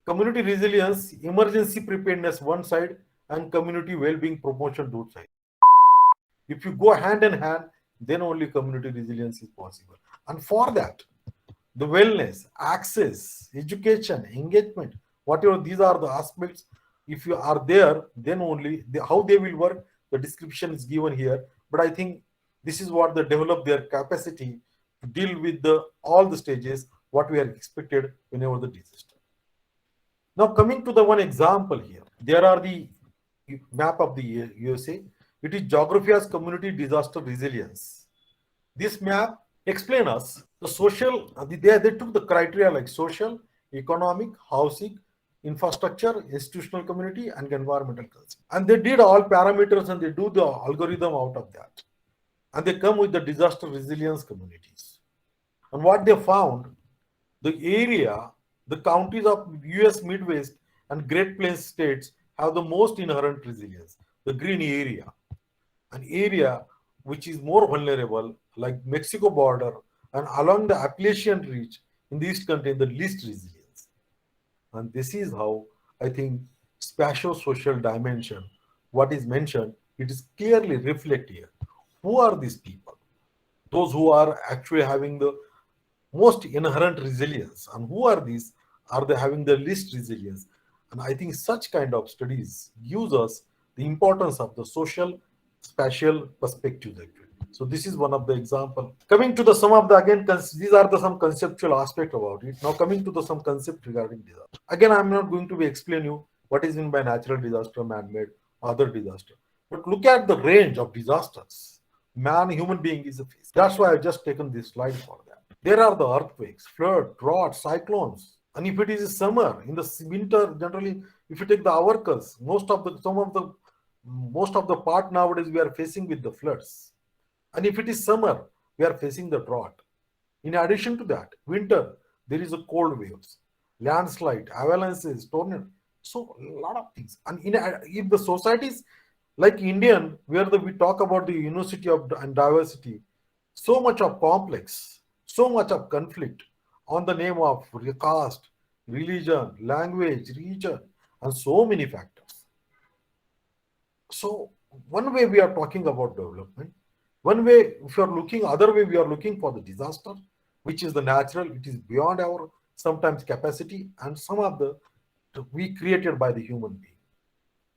Community resilience, emergency preparedness one side, and community well-being promotion two side. If you go hand in hand, then only community resilience is possible. And for that, the wellness, access, education, engagement, whatever these are the aspects, if you are there, then only how they will work, the description is given here. But I think this is what they develop their capacity to deal with the all the stages, what we are expected whenever the disaster. Now, coming to the one example here, there are the map of the USA. It is geography as community disaster resilience. This map explain us the social. They took the criteria like social, economic, housing, infrastructure, institutional community, and environmental concern. And they did all parameters and they do the algorithm out of that. And they come with the disaster resilience communities. And what they found, the area, the counties of US Midwest and Great Plains states have the most inherent resilience, the green area, an area which is more vulnerable, like Mexico border and along the Appalachian Ridge in the East contain the least resilience. And this is how I think spatial-social dimension, what is mentioned, it is clearly reflected here. Who are these people? Those who are actually having the most inherent resilience, and who are these? Are they having the least resilience? And I think such kind of studies gives us the importance of the social spatial perspectives actually. So this is one of the example. Coming to the some of the again, these are the some conceptual aspect about it. Now coming to the some concept regarding disaster. Again, I'm not going to be explain you what is meant by natural disaster, man-made, other disaster. But look at the range of disasters man, human being is a face. That's why I've just taken this slide for that. There are the earthquakes, flood, drought, cyclones. And if it is summer, in the winter, generally, if you take the hourglass, most of the part nowadays we are facing with the floods. And if it is summer, we are facing the drought. In addition to that, winter, there is a cold waves, landslide, avalanches, tornado. So a lot of things. And if the societies like Indian, where we talk about the university of and diversity, so much of complex, so much of conflict on the name of caste, religion, language, region, and so many factors. So one way we are talking about development, one way if you are looking, other way we are looking for the disaster, which is the natural, it is beyond our sometimes capacity, and some of the we created by the human being.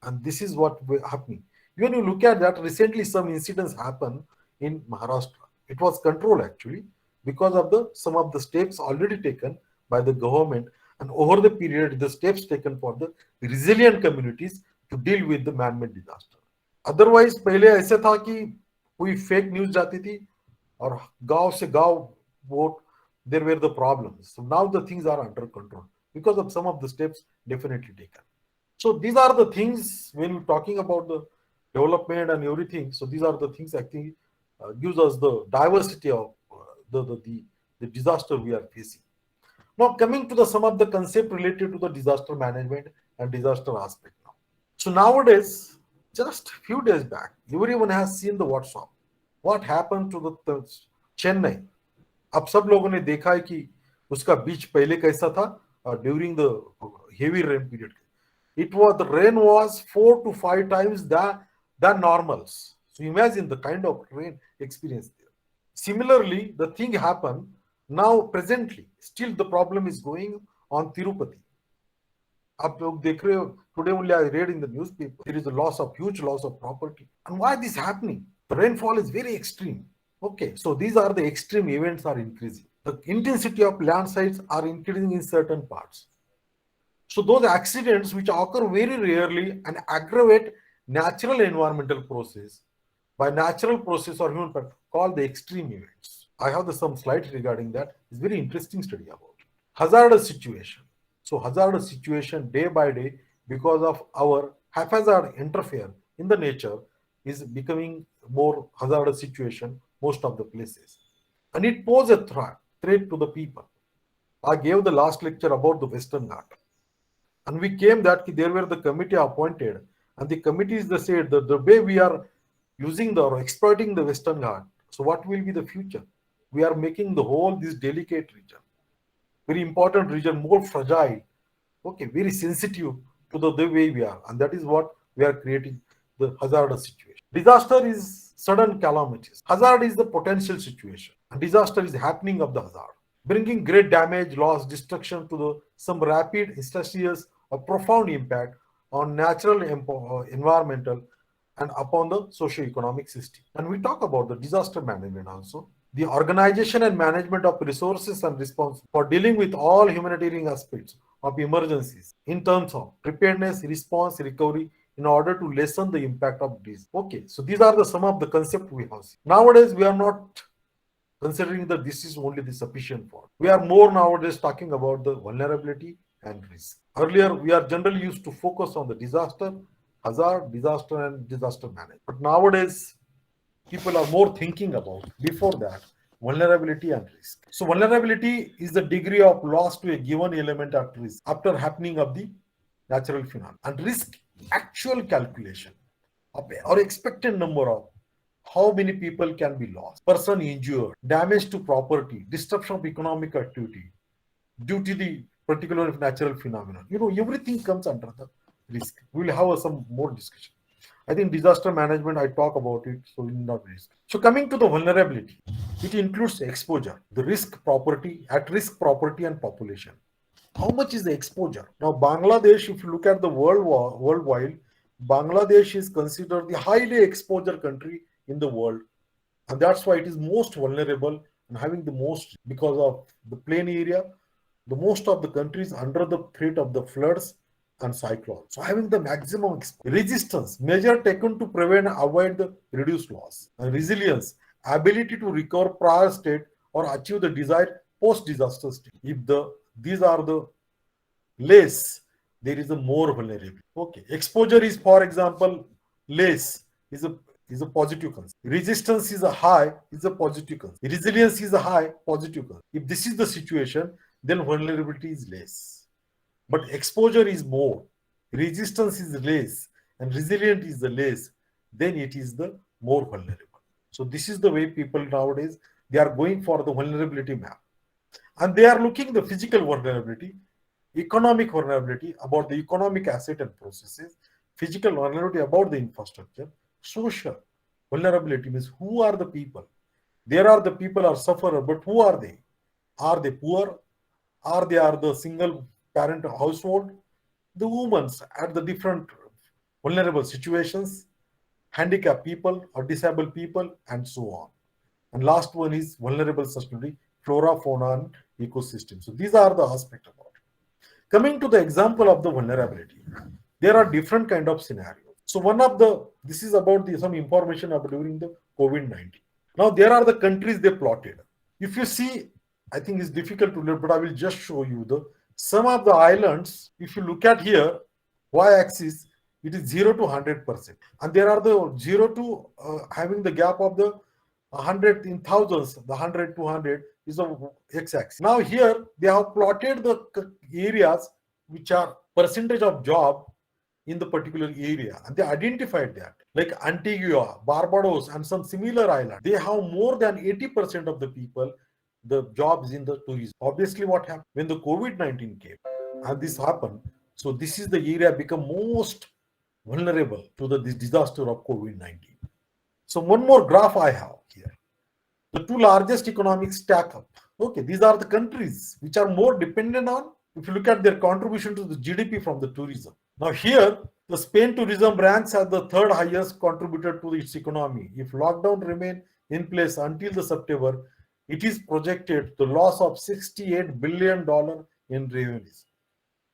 And this is what happening. When you look at that, recently some incidents happened in Maharashtra. It was controlled actually because of the some of the steps already taken by the government, and over the period the steps taken for the resilient communities to deal with the man-made disaster. Otherwise पहले ऐसे था कि कोई fake news जाती थी और गांव से गांव vote, there were the problems. So now the things are under control because of some of the steps definitely taken. So these are the things when we're talking about the development and everything. So these are the things I think gives us the diversity of the disaster we are facing. Now coming to the some of the concept related to the disaster management and disaster aspect now. So nowadays, just few days back, everyone has seen the WhatsApp. What happened to the Chennai? अब सब लोगों ने देखा है कि उसका बीच पहले कैसा था during the heavy rain period. The rain was 4 to 5 times than normals. So imagine the kind of rain experience there. Similarly, the thing happened now presently. Still the problem is going on Tirupati. आप लोग देख रहे हो, today only I read in the newspaper, there is a huge loss of property. And why this happening? The rainfall is very extreme. Okay, so these are the extreme events are increasing. The intensity of landslides are increasing in certain parts. So those accidents which occur very rarely and aggravate natural environmental process by natural process or human factor called the extreme events. I have some slides regarding that. It's very interesting study about it. Hazardous situation. So hazardous situation day by day because of our haphazard interfere in the nature is becoming more hazardous situation most of the places. And it poses a threat to the people. I gave the last lecture about the Western Ghat. And we came that there were the committee appointed, and the committees they said that the way we are using the or exploiting the Western Ghat, so what will be the future? We are making the whole this delicate region, very important region, more fragile. Okay, very sensitive to the way we are, and that is what we are creating the hazardous situation. Disaster is sudden calamities. Hazard is the potential situation, and disaster is happening of the hazard, bringing great damage, loss, destruction to the some rapid, instantaneous, or profound impact on natural, environmental, and upon the socio-economic system. And we talk about the disaster management also. The organization and management of resources and response for dealing with all humanitarian aspects of emergencies in terms of preparedness, response, recovery in order to lessen the impact of this. Okay, so these are the some of the concepts we have seen. Nowadays, we are not considering that this is only the sufficient for. We are more nowadays talking about the vulnerability and risk. Earlier, we are generally used to focus on the disaster, hazard, disaster, and disaster management. But nowadays, people are more thinking about before that vulnerability and risk. So vulnerability is the degree of loss to a given element at risk after happening of the natural phenomenon, and risk actual calculation of or expected number of how many people can be lost, person injured, damage to property, disruption of economic activity due to the particular natural phenomenon. Everything comes under the risk. We'll have some more discussion. I think disaster management, I talk about it, so not risk. So coming to the vulnerability, it includes exposure, the risk property, at risk property and population. How much is the exposure? Now, Bangladesh, if you look at the worldwide, Bangladesh is considered the highly exposure country in the world, and that's why it is most vulnerable and having the most because of the plain area. The most of the countries under the threat of the floods and cyclones. So having the maximum resistance, measure taken to prevent and avoid the reduced loss, and resilience, ability to recover prior state or achieve the desired post-disaster state. If these are the less, there is a more vulnerability. Okay, exposure is, for example, less is a positive concept. Resistance is a high, is a positive concept. Resilience is a high, positive concept. If this is the situation, then vulnerability is less. But exposure is more, resistance is less, and resilient is the less, then it is the more vulnerable. So this is the way people nowadays, they are going for the vulnerability map. And they are looking the physical vulnerability, economic vulnerability about the economic asset and processes, physical vulnerability about the infrastructure, social vulnerability means who are the people. There are the people are sufferer, but who are they? Are they poor? Are the single parent household? The women at the different vulnerable situations, handicapped people or disabled people, and so on. And last one is vulnerable sustainability, flora, fauna, and ecosystem. So these are the aspects about it. Coming to the example of the vulnerability, there are different kind of scenarios. So this is about some information about during the COVID-19. Now there are the countries they plotted. If you see, I think it's difficult to look, but I will just show you some of the islands. If you look at here, y-axis, it is 0 to 100%, and there are the 0 to having the gap of the 100 in thousands. The 100 to 100 is the x-axis. Now here they have plotted the areas which are percentage of job in the particular area, and they identified that, like Antigua, Barbados, and some similar islands, they have more than 80% of the people, the jobs in the tourism. Obviously, what happened when the COVID-19 came and this happened, so this is the area become most vulnerable to this disaster of COVID-19. So one more graph I have here. The two largest economics stack up. Okay, these are the countries which are more dependent on, if you look at their contribution to the GDP from the tourism. Now here, the Spain tourism ranks as the third highest contributor to its economy. If lockdown remain in place until the September, it is projected the loss of $68 billion in revenues.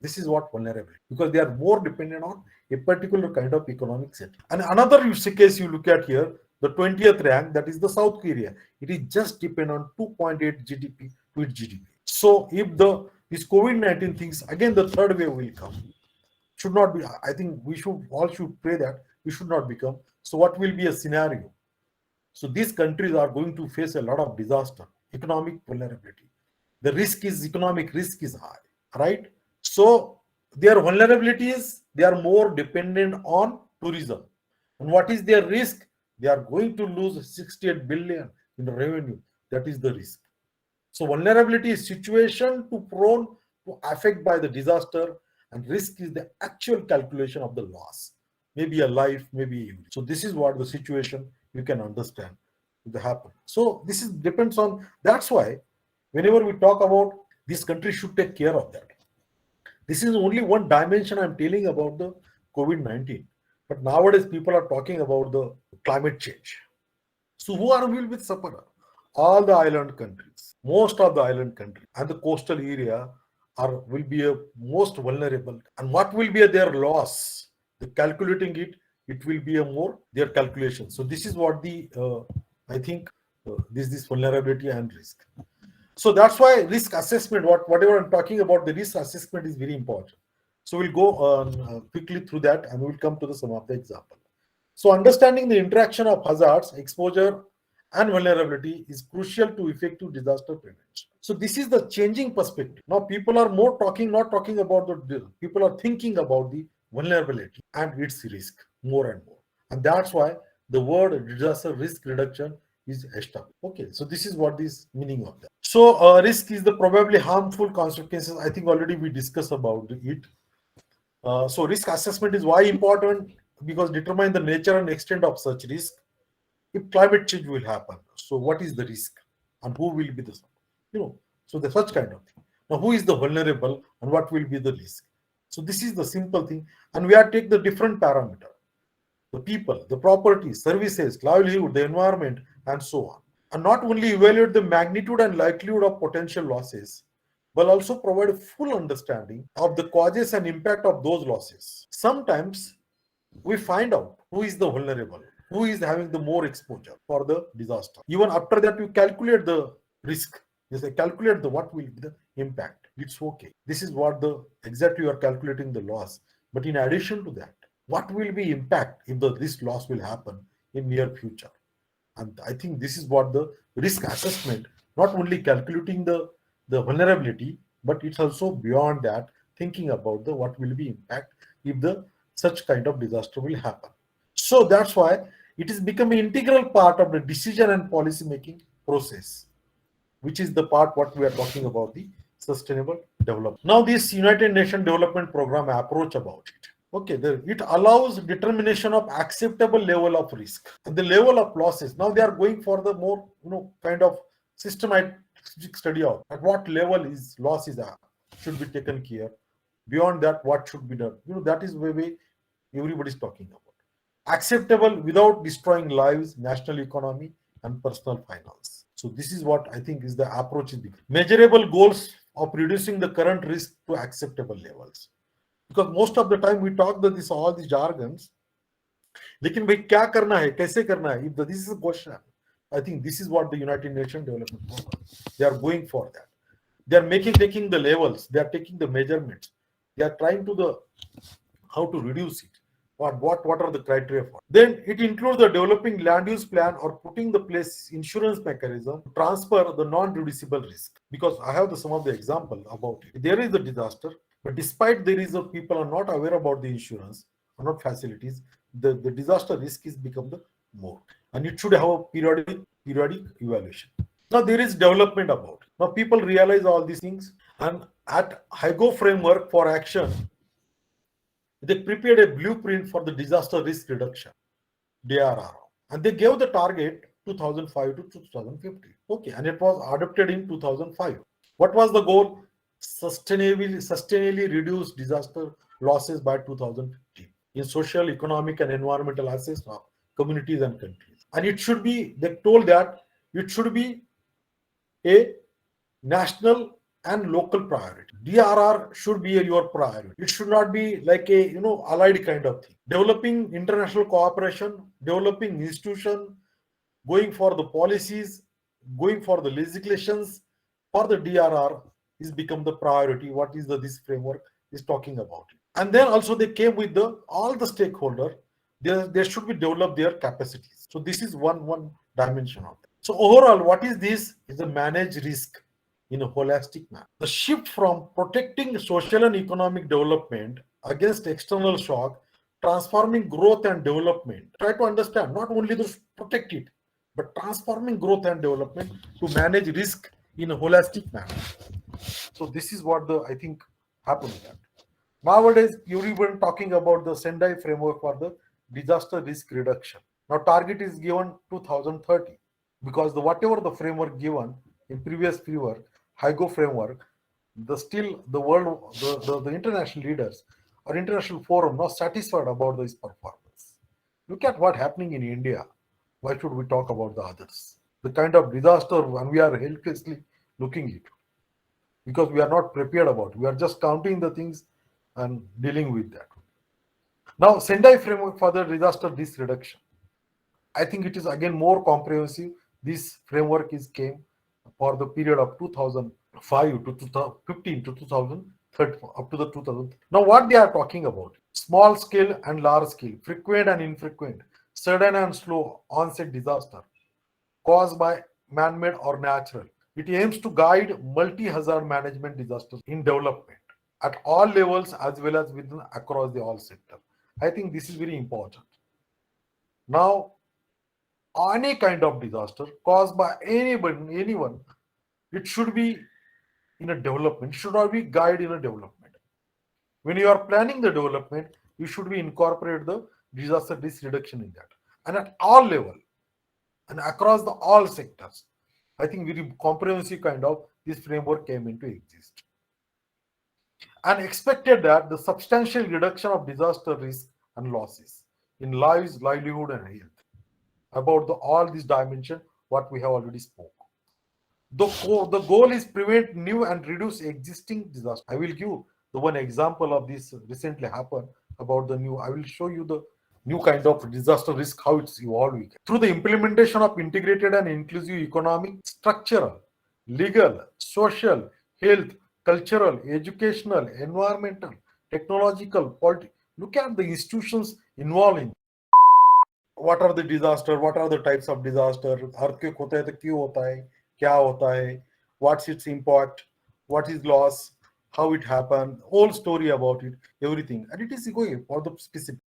This is what vulnerability, because they are more dependent on a particular kind of economic setting. And another case you look at here, the 20th rank, that is the South Korea. It is just depend on 2.8 GDP to its GDP. So if this COVID-19 things, again the third wave will come. Should not be, I think we should pray that we should not become. So what will be a scenario? So these countries are going to face a lot of disaster, economic vulnerability. The economic risk is high, right? So their vulnerability is they are more dependent on tourism. And what is their risk? They are going to lose 68 billion in revenue. That is the risk. So vulnerability is situation to prone to affect by the disaster And risk is the actual calculation of the loss. Maybe a life, maybe a. So this is what the situation you can understand will happen. So this is depends on. That's why whenever we talk about this country should take care of that. This is only one dimension I'm telling about the COVID-19. But nowadays people are talking about the climate change. So who are will be suffer? All the island countries, most of the island countries and the coastal area are will be a most vulnerable. And what will be their loss? The calculating it, it will be a more their calculation. So this is what the I think this vulnerability and risk. So that's why risk assessment, whatever I'm talking about, the risk assessment is very important. So we'll go quickly through that and we'll come to the some of the example. So understanding the interaction of hazards, exposure, and vulnerability is crucial to effective disaster prevention. So this is the changing perspective. Now people are more not talking about the people are thinking about the vulnerability and its risk more and more. And that's why the word disaster risk reduction is established. Okay, so this is what is meaning of that. So risk is the probably harmful consequences. I think already we discussed about it. So risk assessment is why important, because determine the nature and extent of such risk. If climate change will happen, so what is the risk and who will be the, so the such kind of thing. Now who is the vulnerable and what will be the risk? So this is the simple thing, and we have to take the different parameter, the people, the property, services, livelihood, the environment, and so on. And not only evaluate the magnitude and likelihood of potential losses, but also provide a full understanding of the causes and impact of those losses. Sometimes we find out who is the vulnerable, who is having the more exposure for the disaster. Even after that, you calculate the risk. You say calculate the what will be the impact. It's okay. This is what the exactly you are calculating the loss. But in addition to that, what will be impact if this loss will happen in near future? And I think this is what the risk assessment, not only calculating the vulnerability, but it's also beyond that, thinking about the what will be impact if the such kind of disaster will happen. So that's why it is become an integral part of the decision and policy making process, which is the part what we are talking about, the sustainable development. Now this United Nations Development Program approach about it. Okay, it allows determination of acceptable level of risk and the level of losses. Now they are going for the more, kind of systematic study of at what level is losses should be taken care. Beyond that, what should be done? That is where everybody is talking about. Acceptable without destroying lives, national economy, and personal finance. So this is what I think is the approach. Measurable goals of reducing the current risk to acceptable levels. Because most of the time we talk that this all these jargons. लेकिन भाई क्या करना है, कैसे करना है? If this is a question, I think this is what the United Nations Development Program. They are going for that. They are taking the levels. They are taking the measurements. They are trying to how to reduce it. What are the criteria for? Then it includes the developing land use plan or putting the place insurance mechanism to transfer the non-reducible risk. Because I have some of the example about it. There is a disaster, but despite there is people are not aware about the insurance or not facilities, the disaster risk is become the more, and it should have a periodic evaluation. Now there is development about it. Now people realize all these things, and at HIGO framework for action, they prepared a blueprint for the disaster risk reduction, DRR, and they gave the target 2005 to 2050. Okay, and it was adopted in 2005. What was the goal? Sustainably reduce disaster losses by 2050 in social, economic, and environmental assets of communities and countries. And it should be, they told that it should be a national and local priority. DRR should be your priority. It should not be like a allied kind of thing. Developing international cooperation, developing institution, going for the policies, going for the legislations for the DRR is become the priority. What is this framework is talking about it. And then also they came with all the stakeholder. They should be develop their capacities. So this is one dimension of it. So overall, what is this? Is a manage risk in a holistic manner. The shift from protecting social and economic development against external shock, transforming growth and development. Try to understand, not only to protect it, but transforming growth and development to manage risk in a holistic manner. So this is what I think happened. Nowadays, everyone talking about the Sendai framework for the disaster risk reduction. Now, target is given 2030 because the whatever the framework given in previous framework, HIGO framework, the still the world, the international leaders or international forum not satisfied about this performance. Look at what happening in India. Why should we talk about the others? The kind of disaster when we are helplessly looking at because we are not prepared about. We are just counting the things and dealing with that. Now, Sendai framework for the disaster risk reduction. I think it is again more comprehensive. This framework is came for the period of 2005 to 2015 to 2030 up to the 2000. Now, what they are talking about: small scale and large scale, frequent and infrequent, sudden and slow onset disaster caused by man-made or natural. It aims to guide multi-hazard management disasters in development at all levels as well as within across the all sector. I think this is very important. Now, any kind of disaster caused by anybody, anyone, it should be in a development. It should not be guide in a development. When you are planning the development, you should be incorporate the disaster risk reduction in that, and at all level and across the all sectors. I think very comprehensive kind of this framework came into exist and expected that the substantial reduction of disaster risk and losses in lives, livelihood, and health. About the all these dimension, what we have already spoke. The goal is prevent new and reduce existing disaster. I will give the one example of this recently happened about the new. I will show you the new kind of disaster risk, how it's evolving. Through the implementation of integrated and inclusive economic, structural, legal, social, health, cultural, educational, environmental, technological, political. Look at the institutions involving. What are the disaster, what are the types of disaster, earthquake होता है तो क्यों होता है, क्या होता है, what's its impact, what is loss, how it happened, whole story about it, everything, and it is going for the specific.